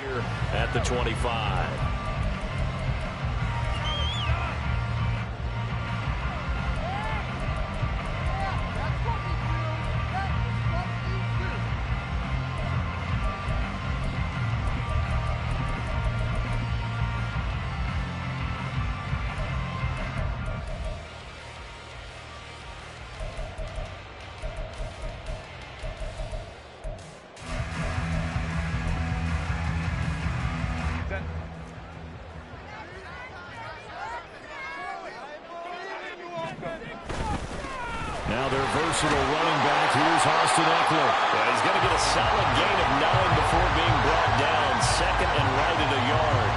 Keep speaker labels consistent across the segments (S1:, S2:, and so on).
S1: here at the 25. Now their versatile running back, here's Austin Ekeler.
S2: Yeah, he's going to get a solid gain of 9 before being brought down. Second and right at a yard.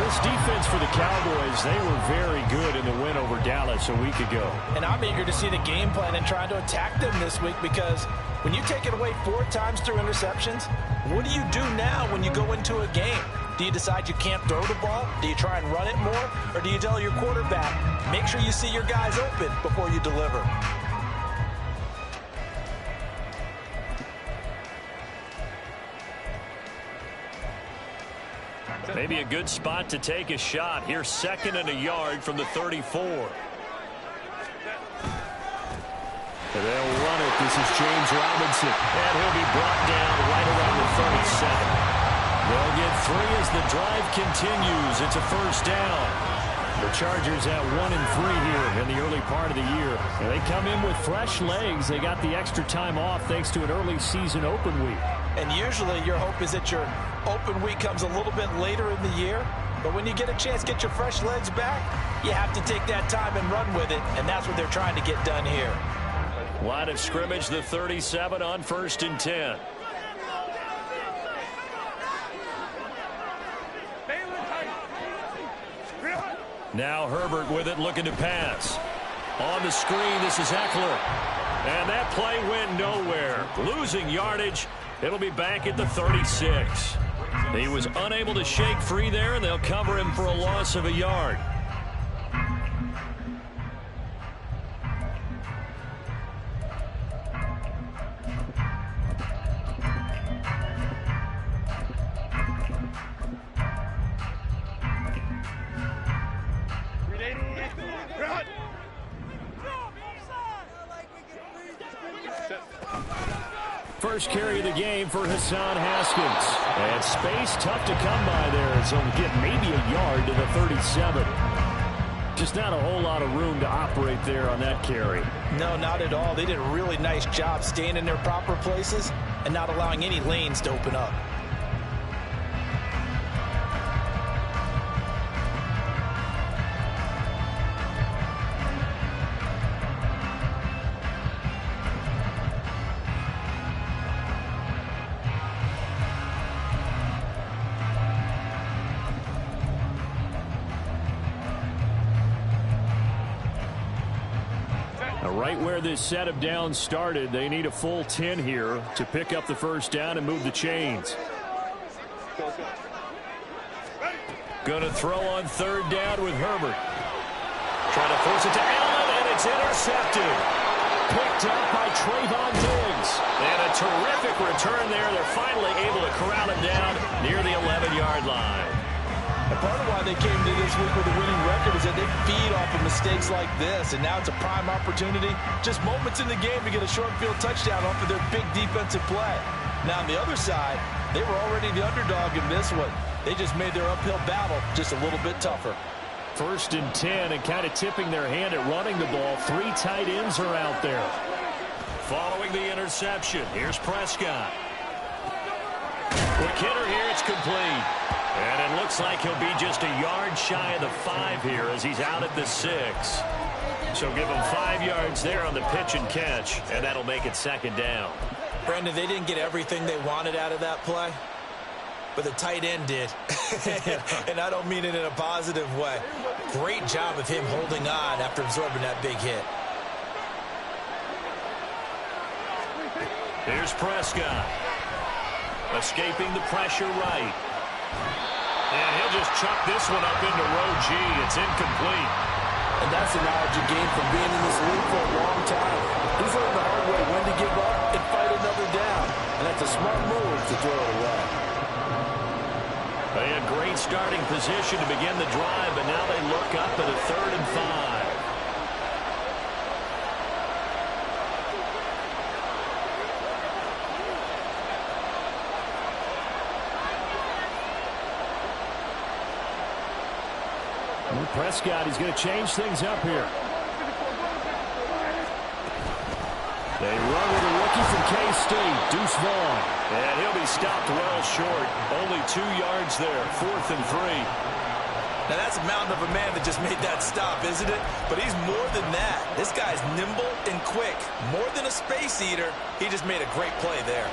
S1: This defense for the Cowboys, they were very good in the win over Dallas a week ago.
S3: And I'm eager to see the game plan and trying to attack them this week, because when you take it away 4 times through interceptions, what do you do now when you go into a game? Do you decide you can't throw the ball? Do you try and run it more? Or do you tell your quarterback, make sure you see your guys open before you deliver?
S2: Maybe a good spot to take a shot. Here's second and a yard from the 34.
S1: They'll run it. This is James Robinson.
S2: And he'll be brought down right around the 37.
S1: They'll get 3 as the drive continues. It's a first down. The Chargers at 1-3 here in the early part of the year. And they come in with fresh legs. They got the extra time off thanks to an early season open week.
S3: And usually your hope is that your open week comes a little bit later in the year. But when you get a chance to get your fresh legs back, you have to take that time and run with it. And that's what they're trying to get done here.
S2: Line of scrimmage, the 37 on 1st and 10. Now Herbert with it, looking to pass. On the screen, this is Ekeler. And that play went nowhere. Losing yardage. It'll be back at the 36. He was unable to shake free there, and they'll cover him for a loss of a yard.
S1: First carry of the game for Hassan Haskins. And space tough to come by there. So he'll get maybe a yard to the 37. Just not a whole lot of room to operate there on that carry.
S3: No, not at all. They did a really nice job staying in their proper places and not allowing any lanes to open up.
S1: Right where this set of downs started, they need a full 10 here to pick up the first down and move the chains.
S2: Going to throw on 3rd down with Herbert. Trying to force it to Allen, and it's intercepted.
S1: Picked up by Trayvon Diggs.
S2: And a terrific return there. They're finally able to corral him down near the 11-yard line.
S3: And part of why they came to this week with a winning record is that they feed off of mistakes like this. And now it's a prime opportunity, just moments in the game, to get a short field touchdown off of their big defensive play. Now on the other side, they were already the underdog in this one. They just made their uphill battle just a little bit tougher.
S1: 1st and 10, and kind of tipping their hand at running the ball. 3 tight ends are out there.
S2: Following the interception, here's Prescott. Quick hitter here, it's complete. And it looks like he'll be just a yard shy of the 5 here as he's out at the 6. So give him 5 yards there on the pitch and catch, and that'll make it 2nd down.
S3: Brandon, they didn't get everything they wanted out of that play, but the tight end did. And I don't mean it in a positive way. Great job of him holding on after absorbing that big hit.
S2: Here's Prescott. Escaping the pressure right. And he'll just chuck this one up into row G. It's incomplete.
S3: And that's the knowledge you gain from being in this league for a long time. He's learned the hard way when to give up and fight another down. And that's a smart move to throw it away.
S2: great starting position to begin the drive, but now they look up at a 3rd and 5.
S1: Prescott, he's going to change things up here. They run with a rookie from K-State, Deuce Vaughn.
S2: And he'll be stopped well short. Only 2 yards there, 4th and 3.
S3: Now that's a mountain of a man that just made that stop, isn't it? But he's more than that. This guy's nimble and quick. More than a space eater, he just made a great play there.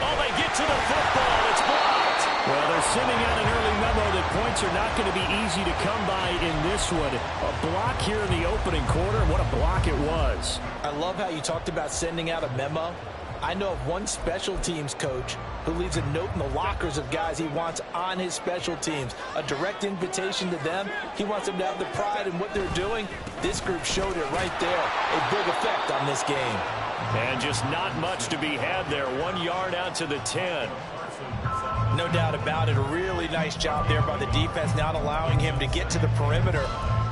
S2: Oh, they get to the football. It's blocked.
S1: Well, they're sending out an early memo that points are not going to be easy to come by in this one. A block here in the opening quarter, and what a block it was.
S3: I love how you talked about sending out a memo. I know of one special teams coach who leaves a note in the lockers of guys he wants on his special teams. A direct invitation to them. He wants them to have the pride in what they're doing. This group showed it right there. A big effect on this game.
S2: And just not much to be had there. 1 yard out to the 10.
S3: No doubt about it. A really nice job there by the defense, not allowing him to get to the perimeter.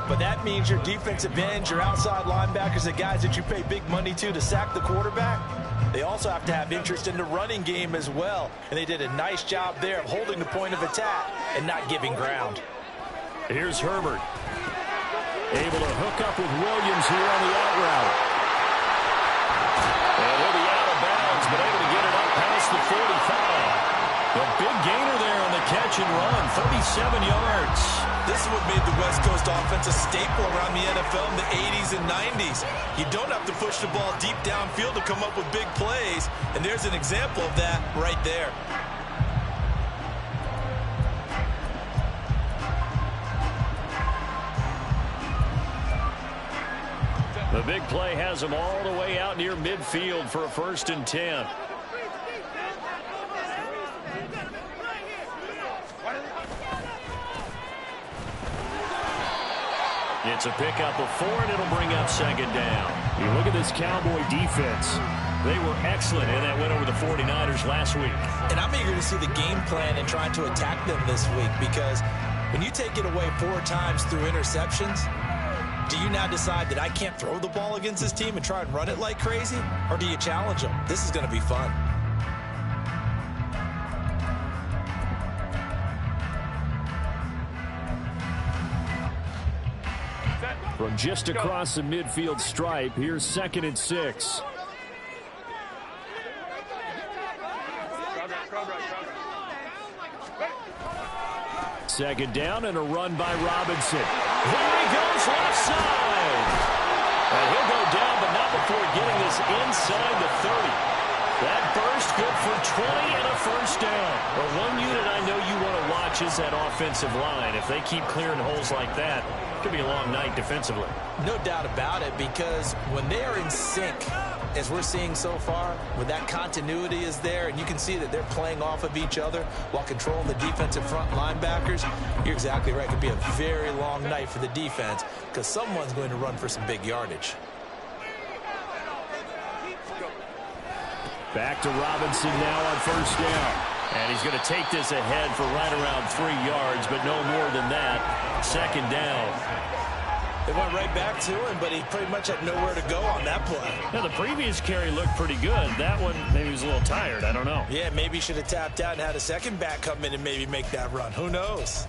S3: But that means your defensive ends, your outside linebackers, the guys that you pay big money to sack the quarterback, they also have to have interest in the running game as well. And they did a nice job there of holding the point of attack and not giving ground.
S1: Here's Herbert. Able to hook up with Williams here on the out route.
S2: And he'll be out of bounds, but able to get it up past the 45. A big gainer there on the catch and run, 37 yards.
S3: This is what made the West Coast offense a staple around the NFL in the 80s and 90s. You don't have to push the ball deep downfield to come up with big plays, and there's an example of that right there.
S2: The big play has him all the way out near midfield for a 1st and 10. It's a pickup of 4, and it'll bring up 2nd down.
S1: You look at this Cowboy defense.
S2: They were excellent in that win over the 49ers last week.
S3: And I'm eager to see the game plan and trying to attack them this week, because when you take it away 4 times through interceptions, do you now decide that I can't throw the ball against this team and try and run it like crazy? Or do you challenge them? This is going to be fun.
S1: From just across the midfield stripe, here's 2nd and 6. Second down and a run by Robinson.
S2: There he goes left side. And he'll go down, but not before getting this inside the 30. That burst good for 20 and a 1st down. Well, one unit I know you want to watch is that offensive line. If they keep clearing holes like that, it could be a long night defensively.
S3: No doubt about it, because when they are in sync, as we're seeing so far, when that continuity is there and you can see that they're playing off of each other while controlling the defensive front linebackers, you're exactly right. It could be a very long night for the defense because someone's going to run for some big yardage.
S1: Back to Robinson now on 1st down.
S2: And he's going to take this ahead for right around 3 yards, but no more than that. 2nd down.
S3: They went right back to him, but he pretty much had nowhere to go on that play.
S2: Now, the previous carry looked pretty good. That one, maybe he was a little tired. I don't know.
S3: Yeah, maybe he should have tapped out and had a second back come in and maybe make that run. Who knows?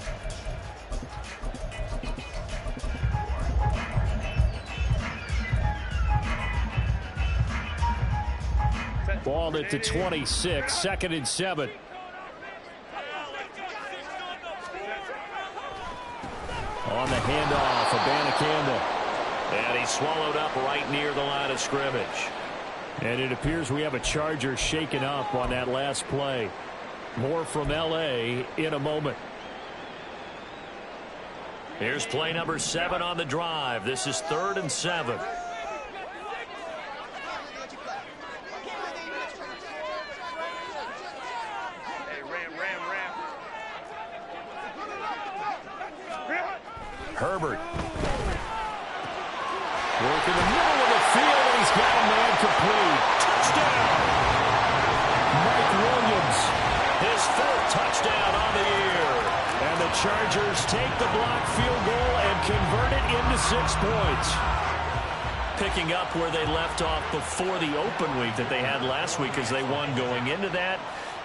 S1: Ball at the 26, 2nd and 7. On the handoff, Abanikanda.
S2: And he's swallowed up right near the line of scrimmage.
S1: And it appears we have a Charger shaken up on that last play. More from L.A. in a moment.
S2: Here's play number 7 on the drive. This is 3rd and 7.
S1: Herbert. Work in the middle of the field, and he's got a man complete. Touchdown! Chargers take the block field goal and convert it into 6 points.
S2: Picking up where they left off before the open week that they had last week as they won going into that,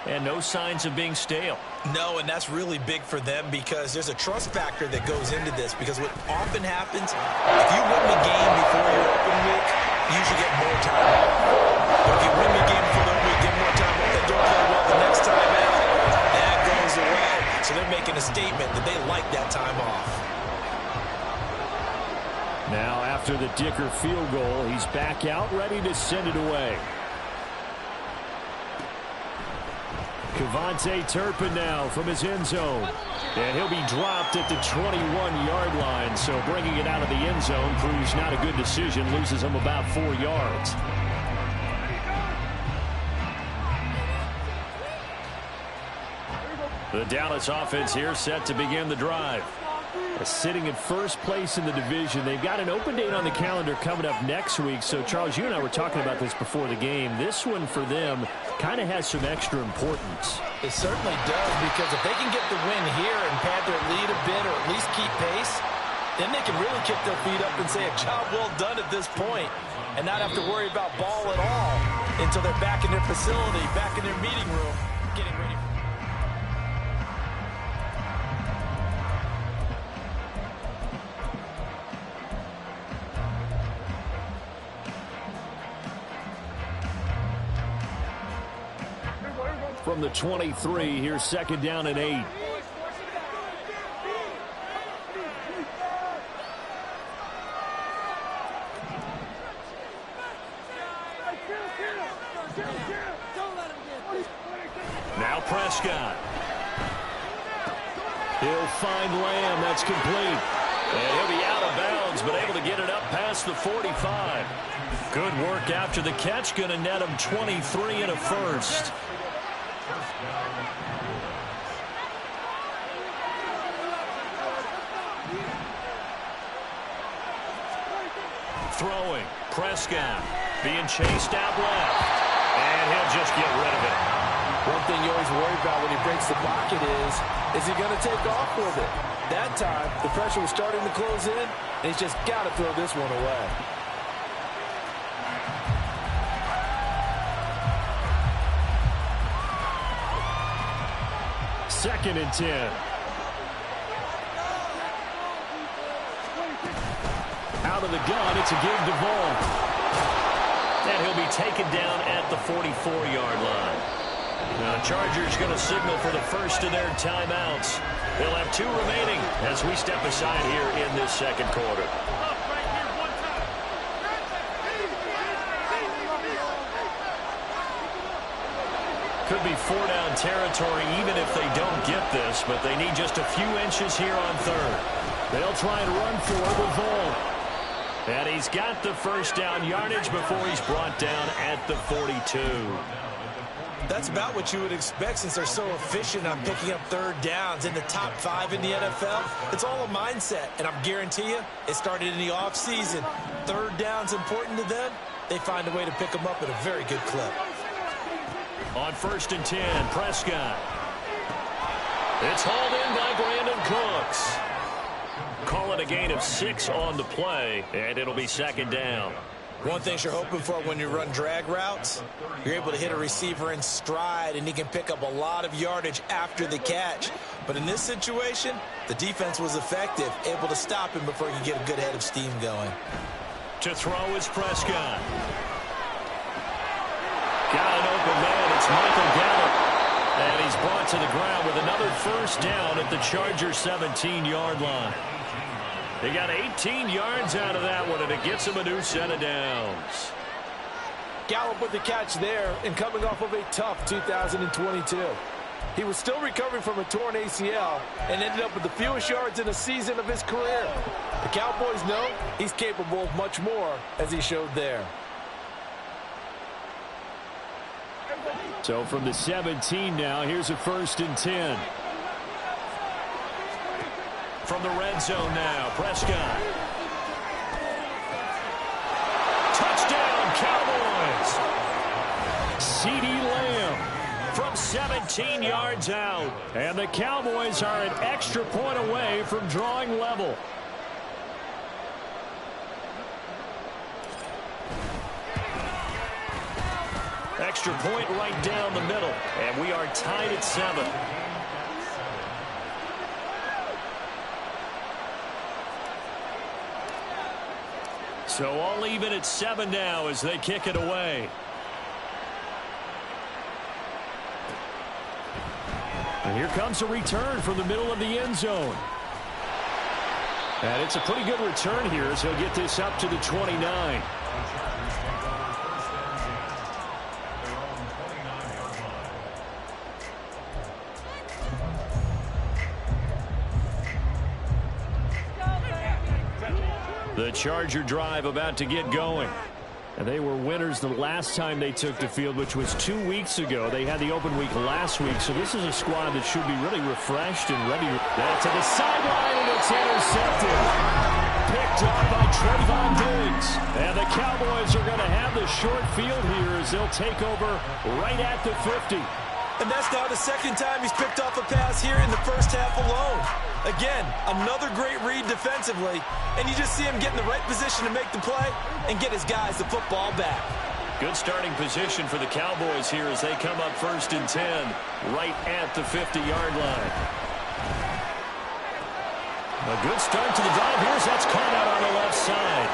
S2: and no signs of being stale.
S3: No, and that's really big for them because there's a trust factor that goes into this, because what often happens, if you win the game before your open week, you usually get more time off. But if you win the game before the open week, get more time off, and don't play well the next time out, that goes away. So they're making a statement that they like that time off.
S1: Now, after the Dicker field goal, he's back out, ready to send it away. Kevontae Turpin now from his end zone. And he'll be dropped at the 21-yard line, so bringing it out of the end zone proves not a good decision, loses him about 4 yards. The Dallas offense here set to begin the drive. Sitting at first place in the division. They've got an open date on the calendar coming up next week. So, Charles, you and I were talking about this before the game. This one for them kind of has some extra importance.
S3: It certainly does, because if they can get the win here and pad their lead a bit or at least keep pace, then they can really kick their feet up and say a job well done at this point and not have to worry about ball at all until they're back in their facility, back in their meeting room, getting ready.
S1: From the 23, here's 2nd down and 8.
S2: Now Prescott.
S1: He'll find Lamb. That's complete.
S2: And he'll be out of bounds, but able to get it up past the 45. Good work after the catch. Going to net him 23 and a first. Throwing. Prescott being chased out left. And he'll just get rid of it.
S3: One thing you always worry about when he breaks the pocket is he going to take off with it? That time, the pressure was starting to close in, and he's just got to throw this one away.
S1: Second and 10. Out of the gun, it's a give to Vaughn.
S2: And he'll be taken down at the 44-yard line. Now, the Chargers going to signal for the first of their timeouts. They'll have 2 remaining as we step aside here in this second quarter. Could be 4-down territory even if they don't get this, but they need just a few inches here on 3rd.
S1: They'll try and run for it with Vaughn.
S2: And he's got the first down yardage before he's brought down at the 42.
S3: That's about what you would expect since they're so efficient on picking up 3rd downs in the top 5 in the NFL. It's all a mindset, and I guarantee you it started in the offseason. 3rd down's important to them. They find a way to pick them up at a very good clip.
S2: On 1st and 10, Prescott. It's hauled in by Brandon Cooks. Call it a gain of 6 on the play, and it'll be 2nd down.
S3: One thing you're hoping for when you run drag routes, you're able to hit a receiver in stride, and he can pick up a lot of yardage after the catch. But in this situation, the defense was effective, able to stop him before he could get a good head of steam going.
S2: To throw is Prescott. Got an open man. It's Michael Gallup. And he's brought to the ground with another first down at the Chargers' 17-yard line. They got 18 yards out of that one, and it gets him a new set of downs.
S3: Gallup with the catch there, and coming off of a tough 2022. He was still recovering from a torn ACL and ended up with the fewest yards in a season of his career. The Cowboys know he's capable of much more, as he showed there.
S1: So from the 17 now, here's a 1st and 10.
S2: From the red zone now, Prescott. Touchdown, Cowboys!
S1: CeeDee Lamb from 17 yards out. And the Cowboys are an extra point away from drawing level. Extra point right down the middle. And we are tied at 7. So all even at 7 now as they kick it away. And here comes a return from the middle of the end zone. And it's a pretty good return here as he'll get this up to the 29. The Charger drive about to get going. And they were winners the last time they took the field, which was 2 weeks ago. They had the open week last week, so this is a squad that should be really refreshed and ready. That's to the sideline, and it's intercepted. Picked up by Trayvon Diggs. And the Cowboys are going to have the short field here as they'll take over right at the 50.
S3: And that's now the second time he's picked off a pass here in the first half alone. Again, another great read defensively, and you just see him get in the right position to make the play and get his guys the football back.
S1: Good starting position for the Cowboys here as they come up 1st and 10 right at the 50-yard line. A good start to the drive. Here's that's caught out on the left side.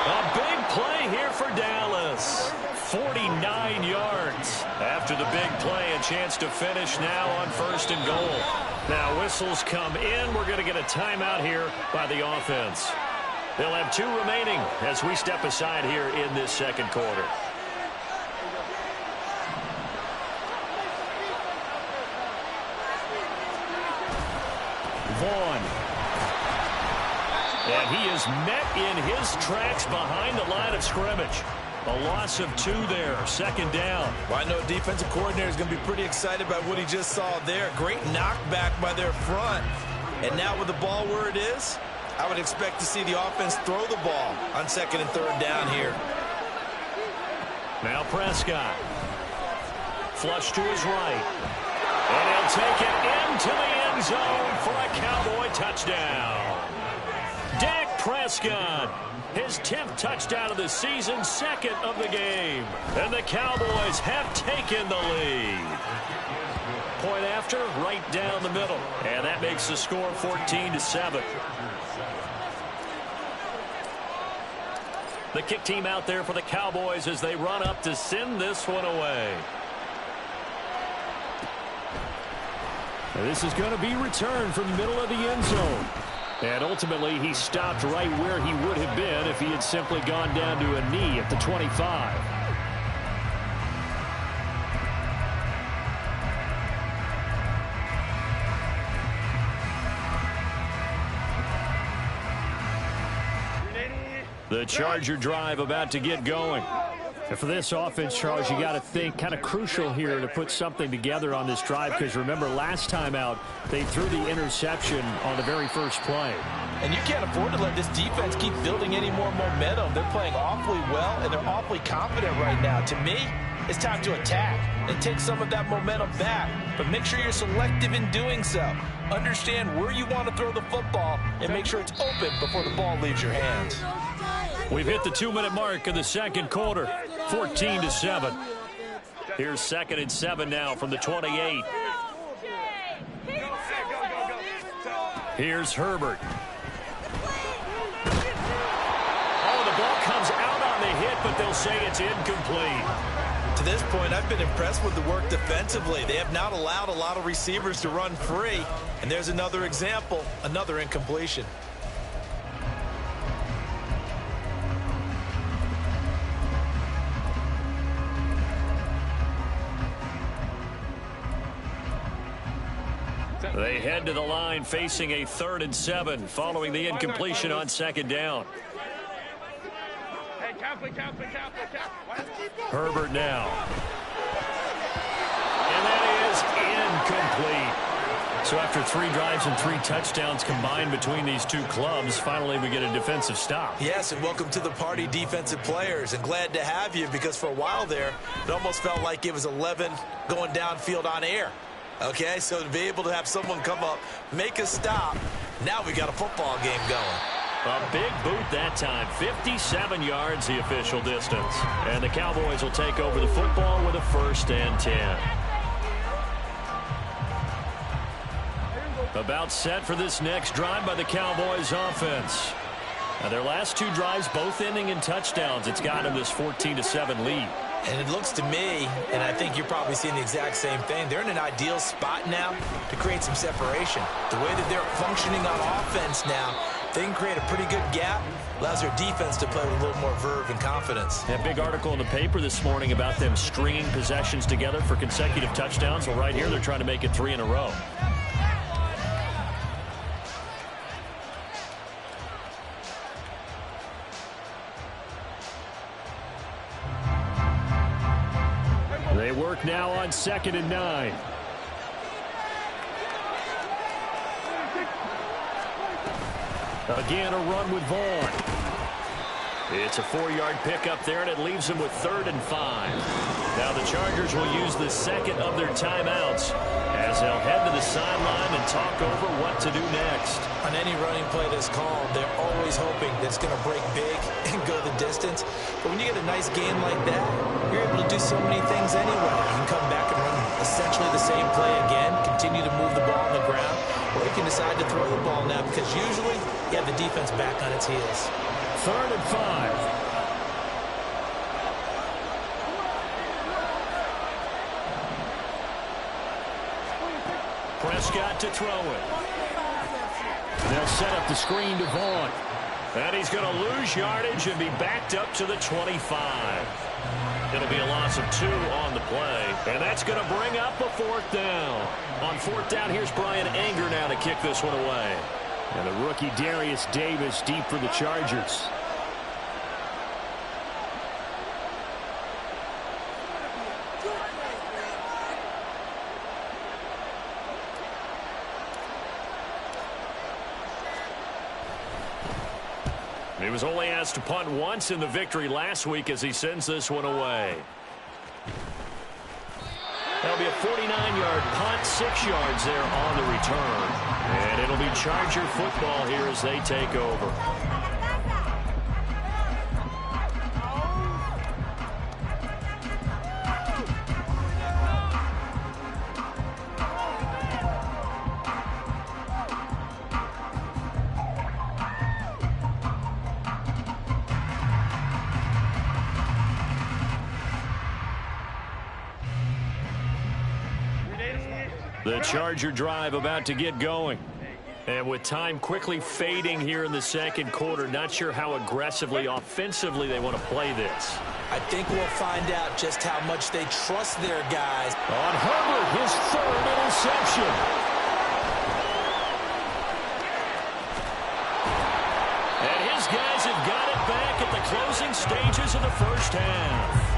S1: A big play here for Dallas. 49 yards. After the big play, a chance to finish now on 1st and goal. Now whistles come in. We're going to get a timeout here by the offense. They'll have 2 remaining as we step aside here in this second quarter. Vaughn. And he is met in his tracks behind the line of scrimmage. A loss of 2 there, 2nd down.
S3: Well, I know defensive coordinator is going to be pretty excited about what he just saw there. Great knockback by their front. And now with the ball where it is, I would expect to see the offense throw the ball on 2nd and 3rd down here.
S1: Now Prescott. Flush to his right. And he'll take it into the end zone for a Cowboy touchdown. Dak Prescott. His 10th touchdown of the season, 2nd of the game. And the Cowboys have taken the lead. Point after, right down the middle. And that makes the score 14-7. The kick team out there for the Cowboys as they run up to send this one away. And this is going to be returned from the middle of the end zone. And ultimately, he stopped right where he would have been if he had simply gone down to a knee at the 25. The Charger drive about to get going. And for this offense, Charles, you got to think kind of crucial here to put something together on this drive because remember last time out they threw the interception on the very first play.
S3: And you can't afford to let this defense keep building any more momentum. They're playing awfully well and they're awfully confident right now. To me, it's time to attack and take some of that momentum back. But make sure you're selective in doing so. Understand where you want to throw the football and make sure it's open before the ball leaves your hands.
S1: We've hit the 2-minute mark of the second quarter, 14-7. Here's 2nd and 7 now from the 28. Here's Herbert. Oh, the ball comes out on the hit, but they'll say it's incomplete.
S3: To this point, I've been impressed with the work defensively. They have not allowed a lot of receivers to run free. And there's another example, another incompletion.
S1: They head to the line facing a 3rd and 7 following the incompletion on 2nd down. Herbert now. And that is incomplete. So after 3 drives and 3 touchdowns combined between these two clubs, finally we get a defensive stop.
S3: Yes, and welcome to the party, defensive players. And glad to have you, because for a while there, it almost felt like it was 11 going downfield on air. Okay, so to be able to have someone come up, make a stop, now we got a football game going.
S1: A big boot that time. 57 yards the official distance. And the Cowboys will take over the football with a 1st and 10. About set for this next drive by the Cowboys offense. Now their last 2 drives both ending in touchdowns. It's got them this 14-7 lead.
S3: And it looks to me, and I think you're probably seeing the exact same thing, they're in an ideal spot now to create some separation. The way that they're functioning on offense now, they can create a pretty good gap, allows their defense to play with a little more verve and confidence.
S1: That big article in the paper this morning about them stringing possessions together for consecutive touchdowns. Well, right here they're trying to make it 3 in a row. They work now on 2nd and 9. Again, a run with Vaughn. It's a 4-yard pickup there, and it leaves them with 3rd and 5. Now the Chargers will use the second of their timeouts as they'll head to the sideline and talk over what to do next.
S3: On any running play that's called, they're always hoping that it's going to break big and go the distance. But when you get a nice game like that, you're able to do so many things anyway. You can come back and run essentially the same play again, continue to move the ball on the ground, or you can decide to throw the ball now because usually you have the defense back on its heels.
S1: 3rd and 5. Prescott to throw it. They'll set up the screen to Vaughn. And he's going to lose yardage and be backed up to the 25. It'll be a loss of 2 on the play. And that's going to bring up a 4th down. On 4th down, here's Brian Anger now to kick this one away. And the rookie Darius Davis deep for the Chargers. He was only asked to punt once in the victory last week as he sends this one away. That'll be a 49-yard punt, 6 yards there on the return. And it'll be Charger football here as they take over. The Charger drive about to get going. And with time quickly fading here in the 2nd quarter, not sure how aggressively, offensively they want to play this.
S3: I think we'll find out just how much they trust their guys.
S1: On Herbert, his 3rd interception. And his guys have got it back at the closing stages of the 1st half.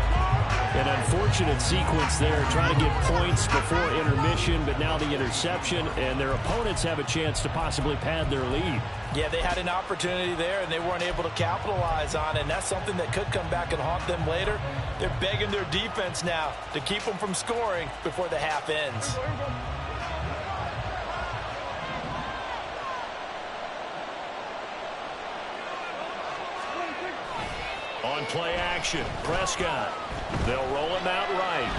S1: An unfortunate sequence there, trying to get points before intermission, but now the interception, and their opponents have a chance to possibly pad their lead.
S3: Yeah, they had an opportunity there, and they weren't able to capitalize on it, and that's something that could come back and haunt them later. They're begging their defense now to keep them from scoring before the half ends.
S1: On play action, Prescott. They'll roll him out right.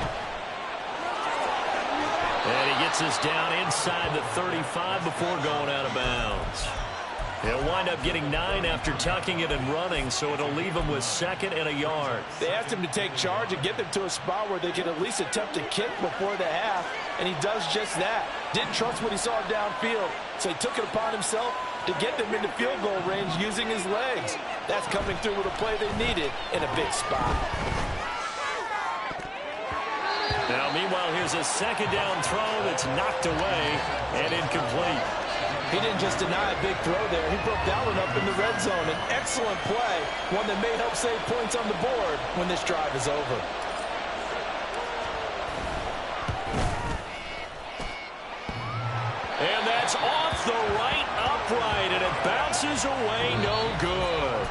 S1: And he gets us down inside the 35 before going out of bounds. He'll wind up getting 9 after tucking it and running, so it'll leave him with 2nd and a yard.
S3: They asked him to take charge and get them to a spot where they could at least attempt to kick before the half, and he does just that. Didn't trust what he saw downfield, so he took it upon himself to get them into field goal range using his legs. That's coming through with a play they needed in a big spot.
S1: Now, meanwhile, here's a 2nd down throw that's knocked away and incomplete.
S3: He didn't just deny a big throw there. He broke that one up in the red zone. An excellent play, one that may help save points on the board when this drive is over.
S2: is off the right upright, and it bounces away no good.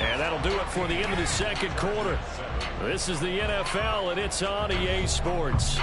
S2: And that'll do it for the end of the second quarter. This is the NFL, and it's on EA Sports.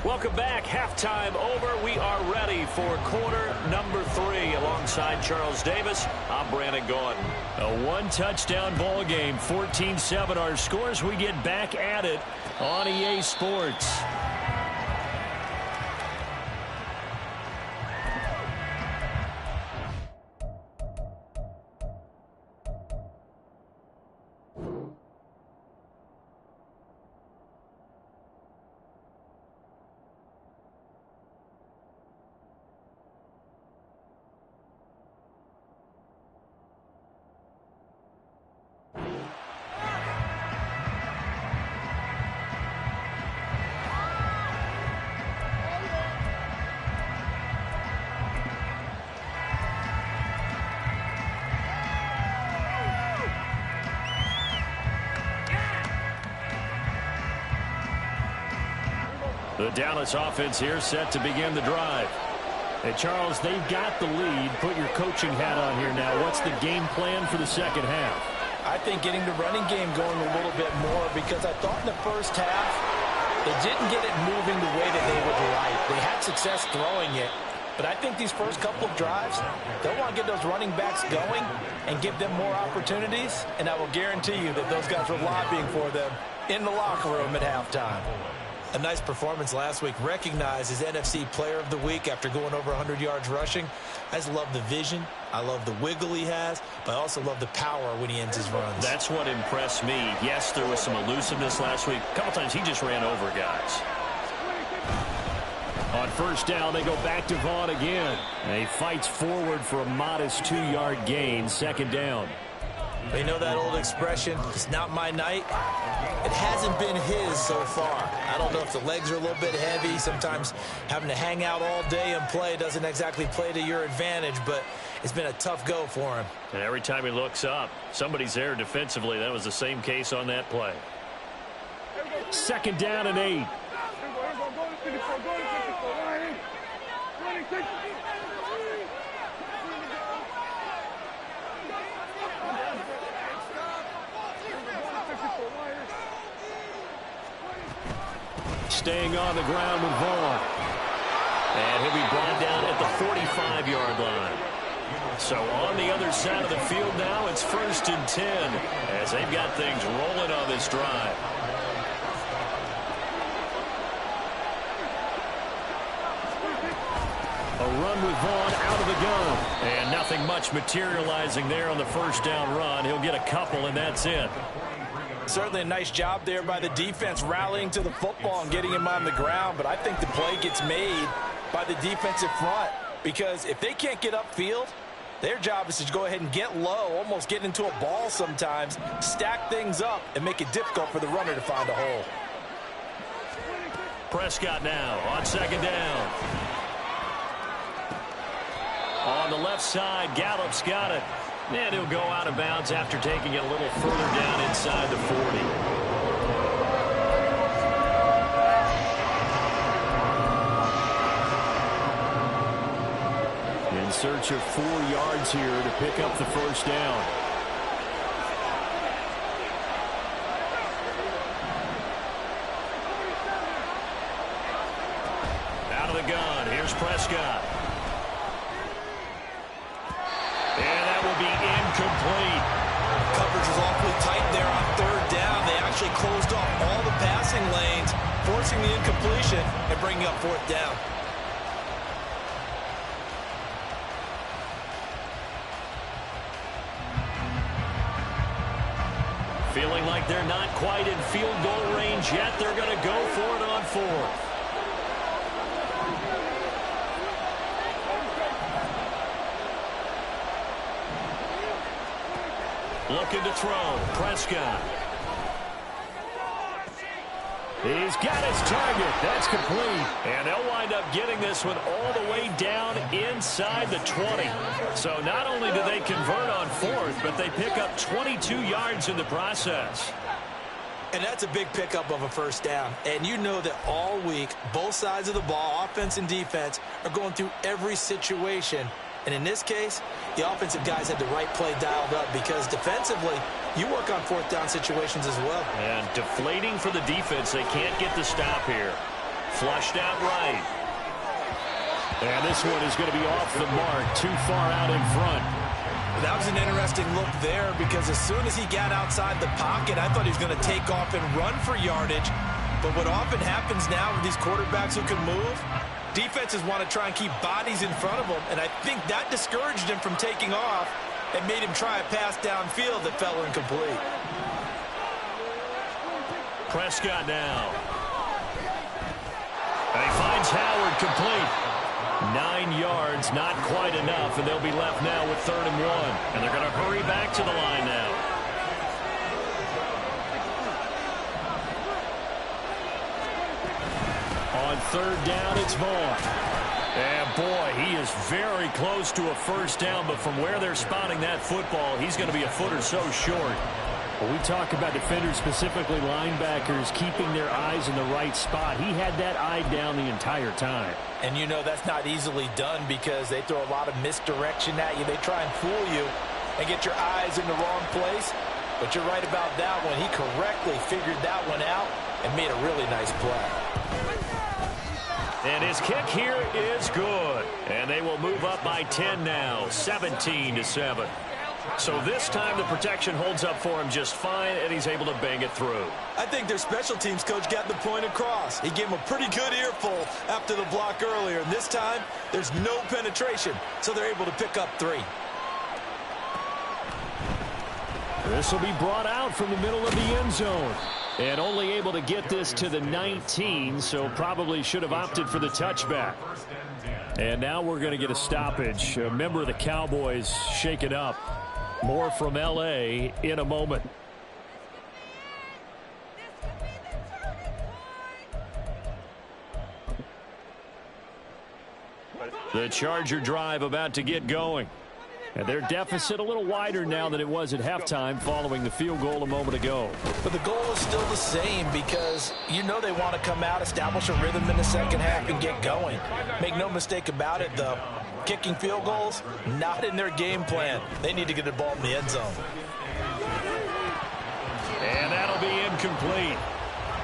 S2: Welcome back. Halftime over. We are ready for quarter number 3. Alongside Charles Davis, I'm Brandon Gaudin. A one-touchdown ball game, 14-7 our scores. We get back at it on EA Sports. The Dallas offense here set to begin the drive. Hey, Charles, they've got the lead. Put your coaching hat on here now. What's the game plan for the second half?
S3: I think getting the running game going a little bit more, because I thought in the first half they didn't get it moving the way that they would like. They had success throwing it, but I think these first couple of drives, they'll want to get those running backs going and give them more opportunities, and I will guarantee you that those guys were lobbying for them in the locker room at halftime. A nice performance last week, recognized as NFC Player of the Week after going over 100 yards rushing. I just love the vision. I love the wiggle he has, but I also love the power when he ends his runs.
S2: That's what impressed me. Yes, there was some elusiveness last week. A couple times he just ran over guys. On first down, they go back to Vaughn again. And he fights forward for a modest 2-yard gain, second down.
S3: They know that old expression, it's not my night. It hasn't been his so far. I don't know if the legs are a little bit heavy. Sometimes having to hang out all day and play doesn't exactly play to your advantage, but it's been a tough go for him.
S2: And every time he looks up, somebody's there defensively. That was the same case on that play.
S1: Second down and 8. Staying on the ground with Vaughn.
S2: And he'll be brought down at the 45-yard line. So on the other side of the field now, it's 1st and 10 as they've got things rolling on this drive.
S1: A run with Vaughn out of the gun.
S2: And nothing much materializing there on the first down run. He'll get a couple, and that's it.
S3: Certainly a nice job there by the defense rallying to the football and getting him on the ground, but I think the play gets made by the defensive front, because if they can't get upfield, their job is to go ahead and get low, almost get into a ball sometimes, stack things up, and make it difficult for the runner to find a hole.
S2: Prescott now on second down. On the left side, Gallup's got it. And he'll go out of bounds after taking it a little further down inside the 40.
S1: In search of 4 yards here to pick up the first down.
S2: Out of the gun, here's Prescott. Incomplete.
S3: Coverage was awfully tight there on third down. They actually closed off all the passing lanes, forcing the incompletion and bringing up fourth down.
S2: Feeling like they're not quite in field goal range yet. They're going to go for it on fourth. Looking to throw. Prescott.
S1: He's got his target. That's complete.
S2: And they'll wind up getting this one all the way down inside the 20. So not only do they convert on fourth, but they pick up 22 yards in the process.
S3: And that's a big pickup of a first down. And you know that all week, both sides of the ball, offense and defense, are going through every situation. And in this case, the offensive guys had the right play dialed up because defensively, you work on fourth down situations as well.
S2: And deflating for the defense. They can't get the stop here. Flushed out right.
S1: And this one is going to be off the mark, too far out in front.
S3: That was an interesting look there because as soon as he got outside the pocket, I thought he was going to take off and run for yardage. But what often happens now with these quarterbacks who can move, defenses want to try and keep bodies in front of them, and I think that discouraged him from taking off and made him try a pass downfield that fell incomplete.
S2: Prescott now. And he finds Howard complete. 9 yards, not quite enough, and they'll be left now with 3rd and 1. And they're going to hurry back to the line now.
S1: On 3rd down, it's Vaughn.
S2: And boy, he is very close to a first down, but from where they're spotting that football, he's going to be a foot or so short.
S1: When we talk about defenders, specifically linebackers, keeping their eyes in the right spot, he had that eye down the entire time.
S3: And you know that's not easily done because they throw a lot of misdirection at you. They try and fool you and get your eyes in the wrong place. But you're right about that one. He correctly figured that one out and made a really nice play.
S2: And his kick here is good. And they will move up by 10 now, 17-7. So this time the protection holds up for him just fine, and he's able to bang it through.
S3: I think their special teams coach got the point across. He gave him a pretty good earful after the block earlier. And this time, there's no penetration, so they're able to pick up 3.
S1: This will be brought out from the middle of the end zone. And only able to get this to the 19, so probably should have opted for the touchback. And now we're going to get a stoppage. A member of the Cowboys shaken up. More from L.A. in a moment. The Charger drive about to get going. And their deficit a little wider now than it was at halftime following the field goal a moment ago.
S3: But the goal is still the same because you know they want to come out, establish a rhythm in the second half, and get going. Make no mistake about it, though. Kicking field goals, not in their game plan. They need to get the ball in the end zone.
S2: And that'll be incomplete.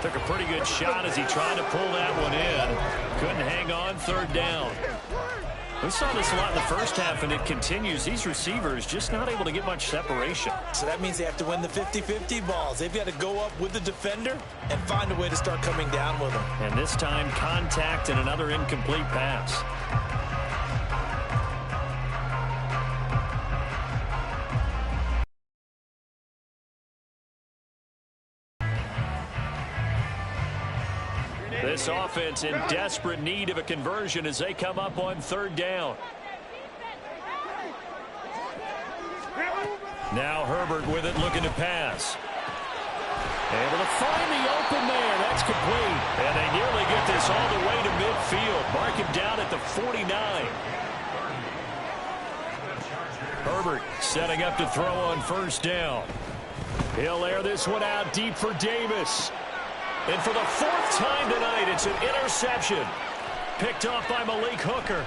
S2: Took a pretty good shot as he tried to pull that one in. Couldn't hang on, 3rd down. We saw this a lot in the first half, and it continues. These receivers just not able to get much separation.
S3: So that means they have to win the 50-50 balls. They've got to go up with the defender and find a way to start coming down with them.
S2: And this time, contact and another incomplete pass. This offense in desperate need of a conversion as they come up on 3rd down. Now Herbert with it, looking to pass. Able to find the open man. That's complete. And they nearly get this all the way to midfield. Mark him down at the 49. Herbert setting up to throw on 1st down. He'll air this one out deep for Davis. And for the 4th time tonight, it's an interception. Picked off by Malik Hooker.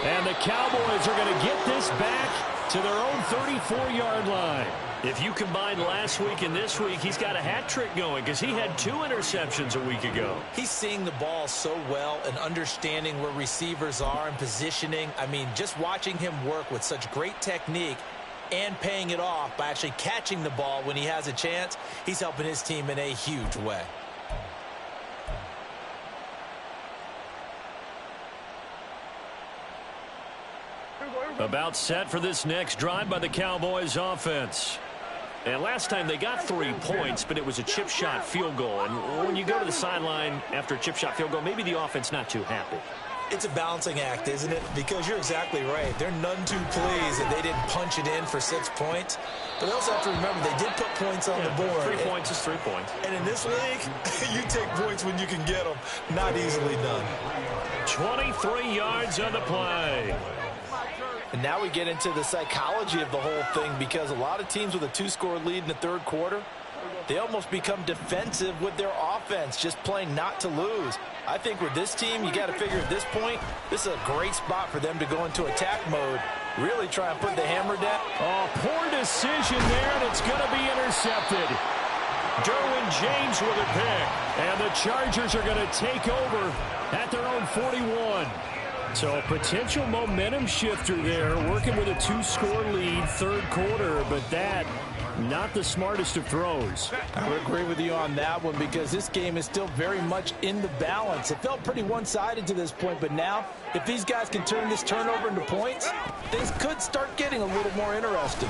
S2: And the Cowboys are going to get this back to their own 34-yard line. If you combine last week and this week, he's got a hat trick going because he had 2 interceptions a week ago.
S3: He's seeing the ball so well and understanding where receivers are and positioning. I mean, just watching him work with such great technique and paying it off by actually catching the ball when he has a chance, he's helping his team in a huge way.
S2: About set for this next drive by the Cowboys offense. And last time they got 3 points, but it was a chip shot field goal. And when you go to the sideline after a chip shot field goal, maybe the offense not too happy.
S3: It's a balancing act, isn't it? Because you're exactly right. They're none too pleased that they didn't punch it in for 6 points. But they also have to remember they did put points on the board.
S2: 3 points is 3 points.
S3: And in this league, you take points when you can get them. Not easily done.
S2: 23 yards on the play.
S3: And now we get into the psychology of the whole thing, because a lot of teams with a 2-score lead in the third quarter, they almost become defensive with their offense, just playing not to lose. I think with this team, you got to figure at this point, this is a great spot for them to go into attack mode, really try and put the hammer down.
S1: Oh, poor decision there, and it's going to be intercepted. Derwin James with a pick, and the Chargers are going to take over at their own 41. So a potential momentum shifter there, working with a 2-score lead, third quarter, but that, not the smartest of throws.
S3: I would agree with you on that one, because this game is still very much in the balance. It felt pretty one-sided to this point, but now, if these guys can turn this turnover into points, things could start getting a little more interesting.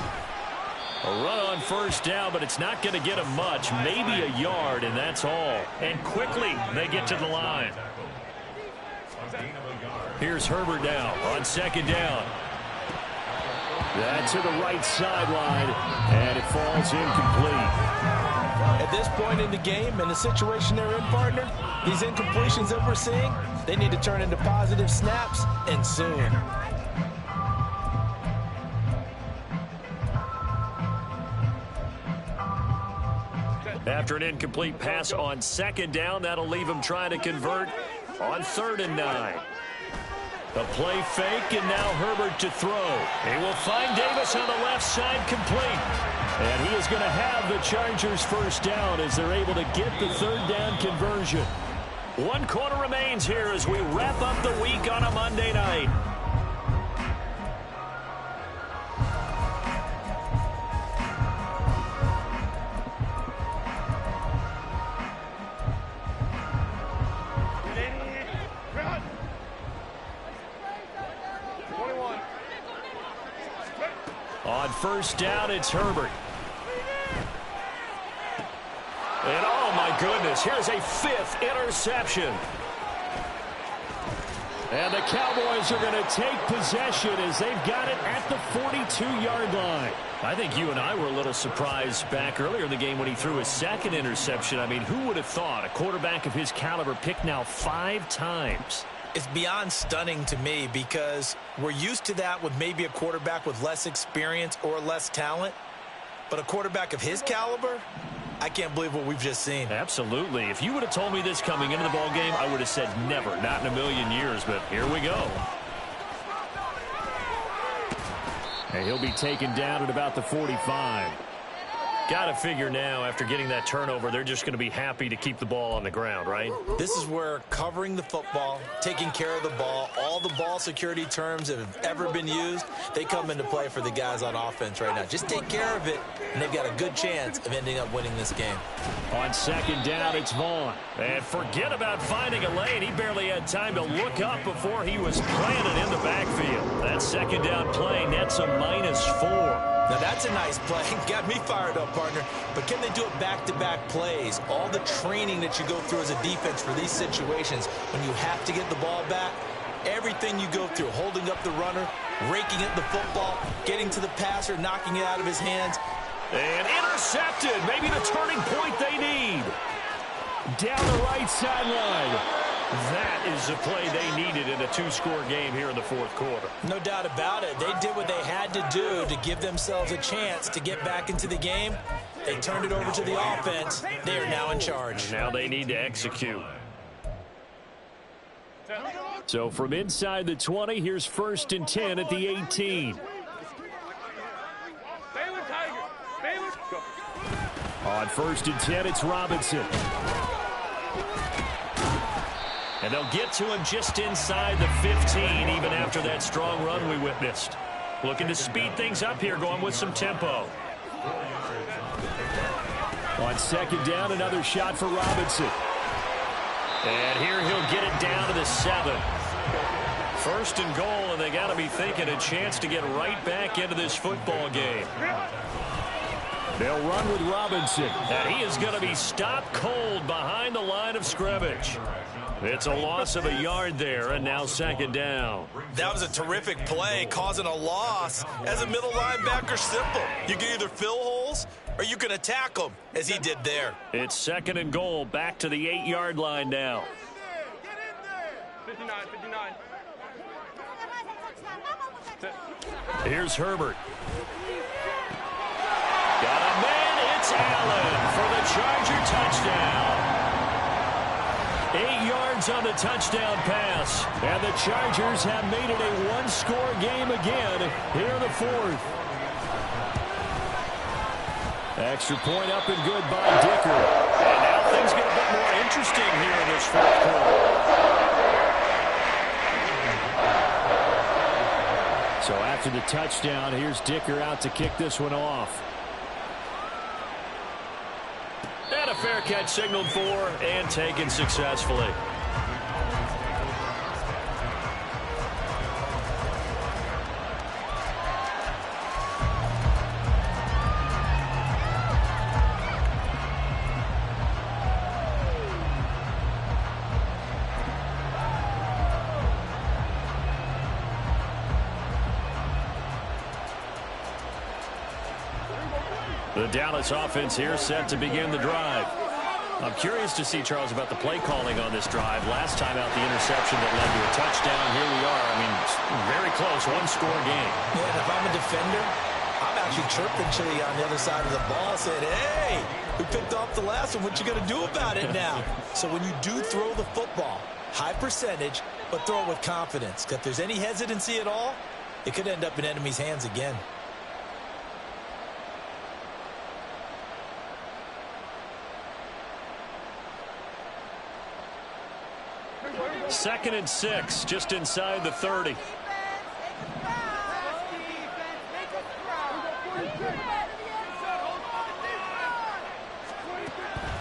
S2: A run on first down, but it's not going to get them much, maybe a yard, and that's all. And quickly, they get to the line. Here's Herbert now on second down.
S1: That's to the right sideline, and it falls incomplete.
S3: At this point in the game, and the situation they're in, partner, these incompletions that we're seeing, they need to turn into positive snaps, and soon.
S2: After an incomplete pass on second down, that'll leave him trying to convert on 3rd and 9. The play fake, and now Herbert to throw. He will find Davis on the left side, complete.
S1: And he is going to have the Chargers first down as they're able to get the 3rd down conversion.
S2: 1 quarter remains here as we wrap up the week on a Monday night. On first down, it's Herbert. And oh my goodness, here's a 5th interception.
S1: And the Cowboys are going to take possession as they've got it at the 42-yard line.
S2: I think you and I were a little surprised back earlier in the game when he threw his 2nd interception. I mean, who would have thought a quarterback of his caliber picked now 5 times?
S3: It's beyond stunning to me, because we're used to that with maybe a quarterback with less experience or less talent. But a quarterback of his caliber, I can't believe what we've just seen.
S2: Absolutely. If you would have told me this coming into the ball game, I would have said never, not in a million years. But here we go.
S1: And he'll be taken down at about the 45.
S2: Got to figure now, after getting that turnover, they're just going to be happy to keep the ball on the ground, right?
S3: This is where covering the football, taking care of the ball, all the ball security terms that have ever been used, they come into play for the guys on offense right now. Just take care of it, and they've got a good chance of ending up winning this game.
S1: On second down, it's Vaughn.
S2: And forget about finding a lane. He barely had time to look up before he was planted in the backfield. That second down play nets a -4.
S3: Now, that's a nice play. Got me fired up, partner. But can they do it back-to-back plays? All the training that you go through as a defense for these situations, when you have to get the ball back, everything you go through, holding up the runner, raking at the football, getting to the passer, knocking it out of his hands.
S2: And intercepted. Maybe the turning point they need.
S1: Down the right sideline.
S2: That is the play they needed in a 2-score game here in the 4th quarter.
S3: No doubt about it. They did what they had to do to give themselves a chance to get back into the game. They turned it over to the offense. They are now in charge.
S2: Now they need to execute.
S1: So from inside the 20, here's 1st and 10 at the 18. On 1st and 10, it's Robinson.
S2: And they'll get to him just inside the 15, even after that strong run we witnessed. Looking to speed things up here, going with some tempo.
S1: On second down, another shot for Robinson.
S2: And here he'll get it down to the 7. 1st and goal, and they got to be thinking a chance to get right back into this football game.
S1: They'll run with Robinson.
S2: And he is going to be stopped cold behind the line of scrimmage. It's a loss of a yard there, and now second down.
S3: That was a terrific play, causing a loss. As a middle linebacker, simple. You can either fill holes or you can attack them, as he did there.
S2: It's second and goal, back to the 8-yard line now.
S4: 59.
S2: Here's Herbert. Got a man, it's Allen for the Charger touchdown. 8 yards on the touchdown pass, and the Chargers have made it a one-score game again here in the fourth.
S1: Extra point up and good by Dicker.
S2: And now things get a bit more interesting here in this fourth quarter.
S1: So after the touchdown, here's Dicker out to kick this one off.
S2: And a fair catch signaled for and taken successfully. The Dallas offense here set to begin the drive. I'm curious to see, Charles, about the play calling on this drive. Last time out, the interception that led to a touchdown. Here we are. I mean, very close, one-score game.
S3: Yeah, and if I'm a defender, I'm actually chirping Chili on the other side of the ball, saying, hey, we picked off the last one. What you going to do about it now? So when you do throw the football, high percentage, but throw it with confidence. If there's any hesitancy at all, it could end up in enemy's hands again.
S2: Second and 6, just inside the 30.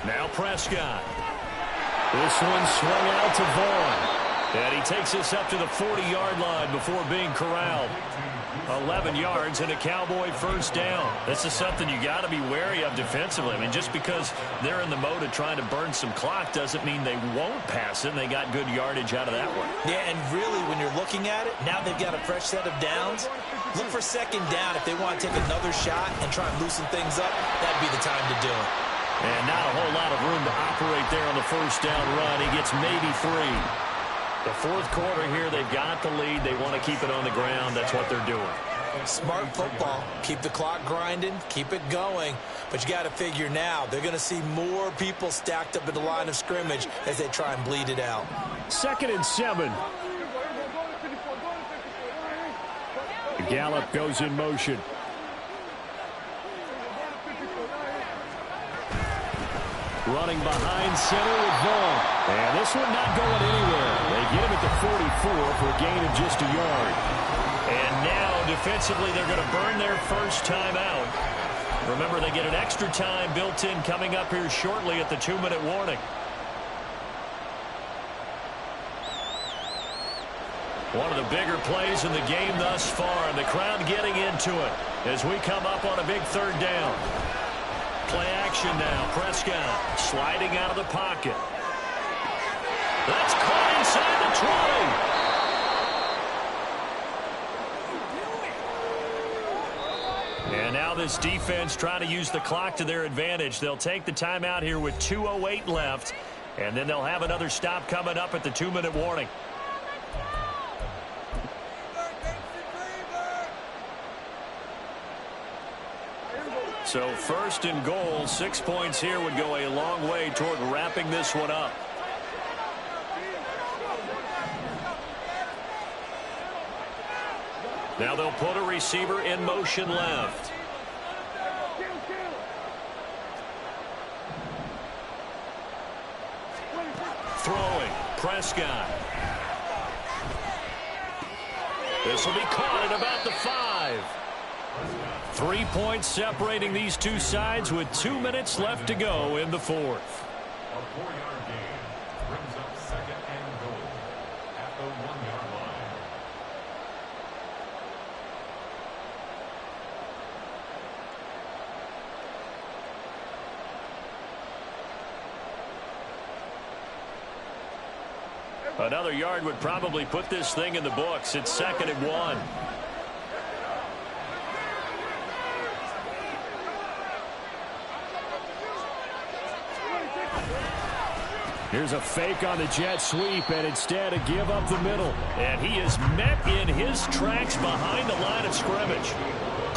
S2: Now Prescott.
S1: This one swung out to Vaughn.
S2: And he takes us up to the 40-yard line before being corralled. 11 yards and a Cowboy first down. This is something you got to be wary of defensively. I mean, just because they're in the mode of trying to burn some clock doesn't mean they won't pass it, and they got good yardage out of that one.
S3: Yeah, and really, when you're looking at it, now they've got a fresh set of downs. Look for second down if they want to take another shot and try and loosen things up. That'd be the time to do it.
S2: And not a whole lot of room to operate there on the first down run. He gets maybe 3. The fourth quarter here, they've got the lead. They want to keep it on the ground. That's what they're doing.
S3: Smart football. Keep the clock grinding. Keep it going. But you got to figure now, they're going to see more people stacked up at the line of scrimmage as they try and bleed it out.
S1: Second and 7. Gallup goes in motion. Running behind center with Vaughn. And this one not going anywhere. They get him at the 44 for a gain of just a yard.
S2: And now, defensively, they're going to burn their first time out. Remember, they get an extra time built in coming up here shortly at the 2-minute warning. One of the bigger plays in the game thus far, and the crowd getting into it as we come up on a big third down. Play action now. Prescott sliding out of the pocket. That's caught inside the 20. And now this defense trying to use the clock to their advantage. They'll take the timeout here with 2:08 left, and then they'll have another stop coming up at the 2-minute warning. So first and goal, 6 points here would go a long way toward wrapping this one up. Now they'll put a receiver in motion left. Throwing, Prescott. This will be caught at about the 5. 3 points separating these two sides with 2 minutes left to go in the fourth.
S5: A 4-yard gain brings up second and goal at the 1-yard line.
S2: Another yard would probably put this thing in the books. It's 2nd and 1.
S1: Here's a fake on the jet sweep, and instead a give up the middle.
S2: And he is met in his tracks behind the line of scrimmage.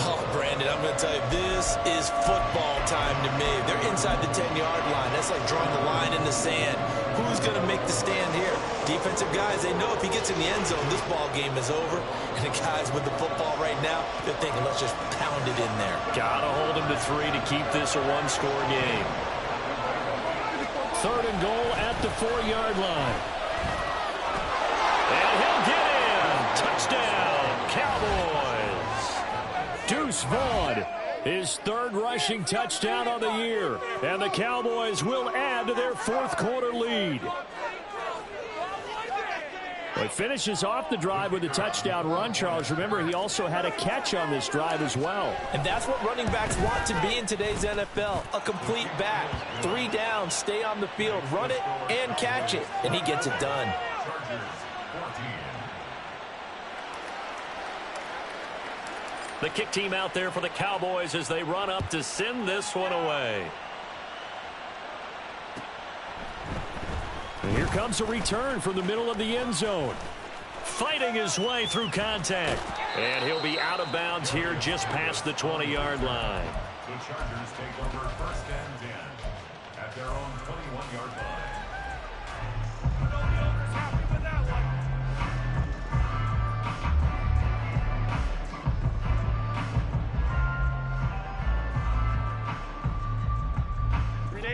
S3: Oh, Brandon, I'm going to tell you, this is football time to me. They're inside the 10-yard line. That's like drawing the line in the sand. Who's going to make the stand here? Defensive guys, they know if he gets in the end zone, this ball game is over. And the guys with the football right now, they're thinking, let's just pound it in there.
S2: Got to hold him to 3 to keep this a one-score game.
S1: 3rd and goal at the 4-yard line.
S2: And he'll get in. Touchdown, Cowboys.
S1: Deuce Vaughn, his 3rd rushing touchdown on the year. And the Cowboys will add to their 4th quarter lead. Well, he finishes off the drive with a touchdown run, Charles. Remember, he also had a catch on this drive as well.
S3: And that's what running backs want to be in today's NFL, a complete back. 3 down, stay on the field, run it, and catch it. And he gets it done.
S2: The kick team out there for the Cowboys as they run up to send this one away.
S1: And here comes a return from the middle of the end zone.
S2: Fighting his way through contact. And he'll be out of bounds here just past the 20-yard line.
S5: The Chargers take over 1st and 10 at their own 21-yard line.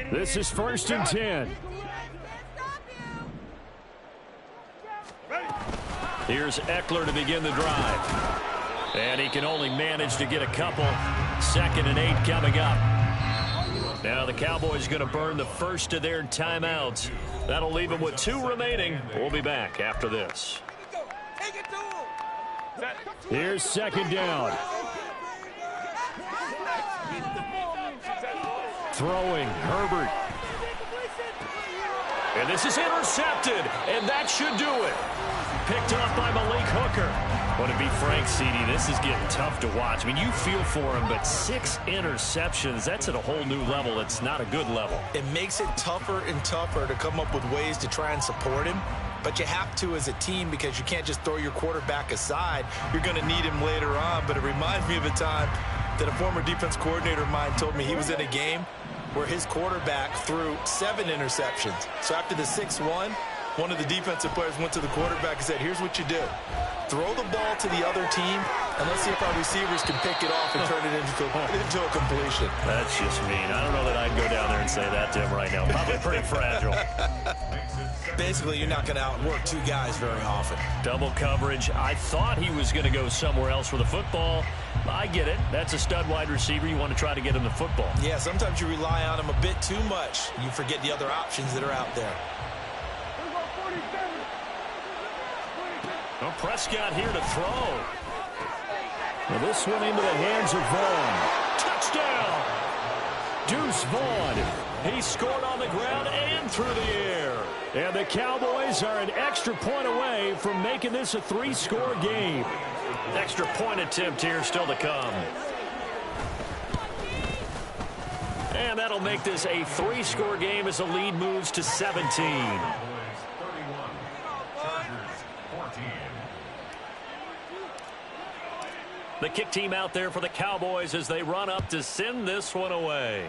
S1: This is 1st and 10.
S2: Here's Eckler to begin the drive. And he can only manage to get a couple. 2nd and 8 coming up. Now the Cowboys going to burn the first of their timeouts. That'll leave them with 2 remaining. We'll be back after this.
S1: Here's 2nd down. Throwing, Herbert.
S2: And this is intercepted, and that should do it. Picked up by Malik Hooker. Well, to be frank, CD, this is getting tough to watch. I mean, you feel for him, but 6 interceptions, that's at a whole new level. It's not a good level.
S3: It makes it tougher and tougher to come up with ways to try and support him. But you have to as a team because you can't just throw your quarterback aside. You're going to need him later on. But it reminds me of a time that a former defense coordinator of mine told me he was in a game where his quarterback threw 7 interceptions. So after the 6-1, one of the defensive players went to the quarterback and said, here's what you do. Throw the ball to the other team, and let's see if our receivers can pick it off and turn it into a completion.
S2: That's just mean. I don't know that I'd go down there and say that to him right now. Probably pretty fragile.
S3: Basically, you're not going to outwork 2 guys very often.
S2: Double coverage. I thought he was going to go somewhere else for the football. I get it. That's a stud wide receiver. You want to try to get him the football.
S3: Yeah, sometimes you rely on him a bit too much. You forget the other options that are out there.
S2: Well, Prescott here to throw.
S1: Well, this one into the hands of Vaughn. Touchdown! Deuce Vaughn. He scored on the ground and through the air. And the Cowboys are an extra point away from making this a 3-score game.
S2: Extra point attempt here still to come. And that'll make this a 3-score game as the lead moves to 17. The kick team out there for the Cowboys as they run up to send this one away.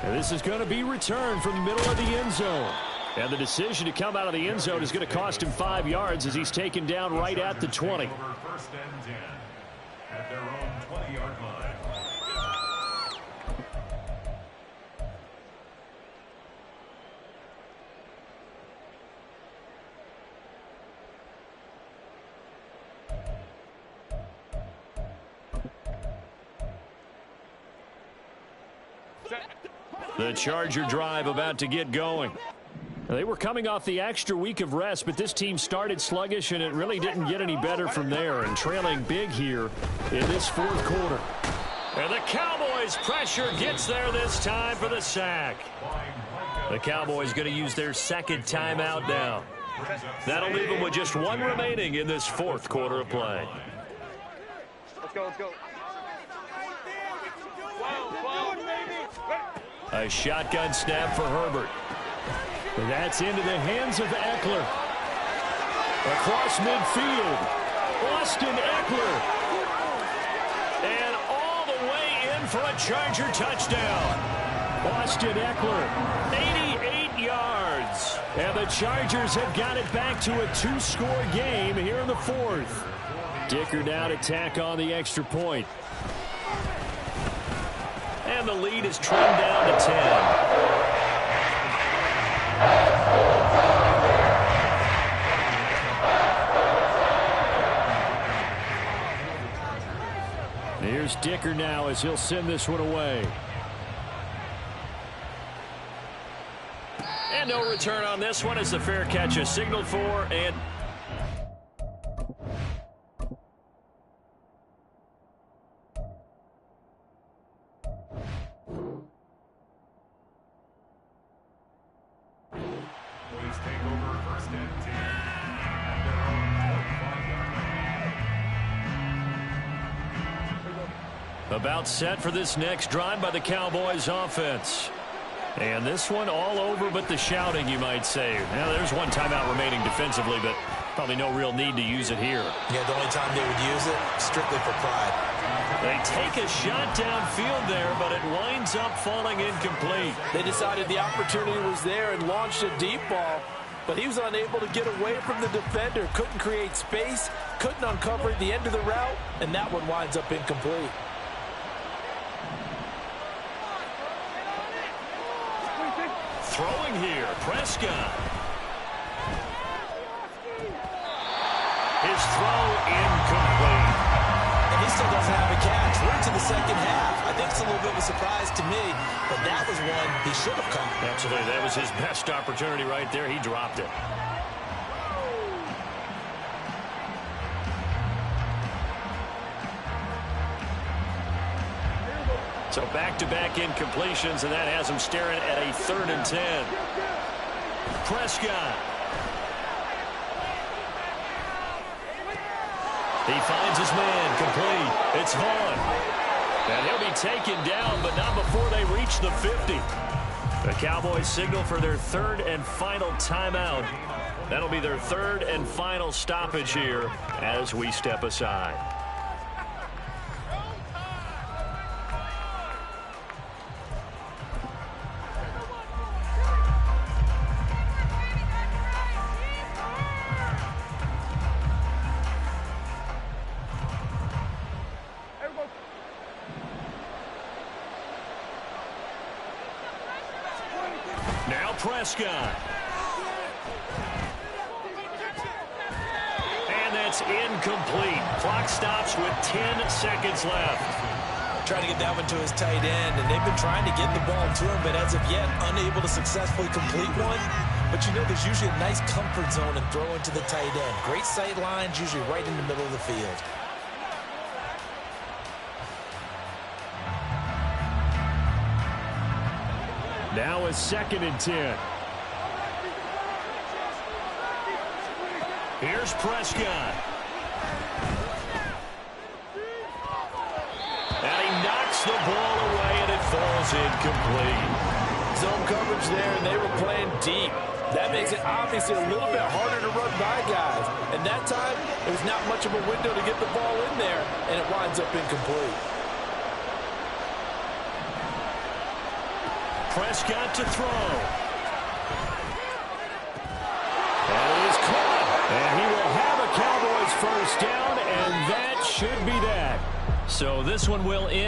S1: And this is going to be returned from the middle of the end zone. And the decision to come out of the end zone is going to cost him 5 yards as he's taken down right at the 20.
S5: 1st and 10 at their own 20-yard line.
S1: The Charger drive about to get going. They were coming off the extra week of rest, but this team started sluggish, and it really didn't get any better from there, and trailing big here in this 4th quarter.
S2: And the Cowboys' pressure gets there this time for the sack. The Cowboys going to use their second timeout now. That'll leave them with just one remaining in this fourth quarter of play.
S4: Let's go, let's go.
S2: A shotgun snap for Herbert.
S1: That's into the hands of Eckler. Across midfield, Austin Eckler.
S2: And all the way in for a Charger touchdown.
S1: Austin Eckler, 88 yards. And the Chargers have got it back to a two-score game here in the fourth. Dicker now to tack on the extra point.
S2: And the lead is trimmed down to 10.
S1: Here's Dicker now as he'll send this one away.
S2: And no return on this one as the fair catch is signaled for. And
S5: Please take over first and 10 at their own 45-yard line.
S2: about set for this next drive by the Cowboys offense. And this one all over but the shouting, you might say. Now, there's one timeout remaining defensively, but probably no real need to use it here.
S3: Yeah, the only time they would use it, strictly for pride.
S2: They take a shot downfield there, but it winds up falling incomplete.
S3: They decided the opportunity was there and launched a deep ball, but he was unable to get away from the defender, couldn't create space, couldn't uncover the end of the route, and that one winds up incomplete.
S2: Throwing here, Prescott. His throw incomplete.
S3: And he still doesn't have a catch. We're into the second half. I think it's a little bit of a surprise to me, but that was one he should have caught.
S2: Absolutely, that was his best opportunity right there. He dropped it. So back-to-back incompletions, and that has him staring at a 3rd and 10. Prescott. He finds his man, complete. It's Vaughn. And he'll be taken down, but not before they reach the 50. The Cowboys signal for their 3rd and final timeout. That'll be their 3rd and final stoppage here as we step aside. Now Prescott. And that's incomplete. Clock stops with 10 seconds left.
S3: Trying to get that one to his tight end, and they've been trying to get the ball to him, but as of yet, unable to successfully complete one. But you know there's usually a nice comfort zone in throwing to the tight end. Great sight lines, usually right in the middle of the field.
S1: Now a 2nd and 10.
S2: Here's Prescott. And he knocks the ball away, and it falls incomplete.
S3: Zone coverage there, and they were playing deep. That makes it obviously a little bit harder to run by guys. And that time, there was not much of a window to get the ball in there, and it winds up incomplete.
S2: Prescott to throw.
S1: And it is caught. And he will have a Cowboys first down, and that should be that.
S2: So this one will end.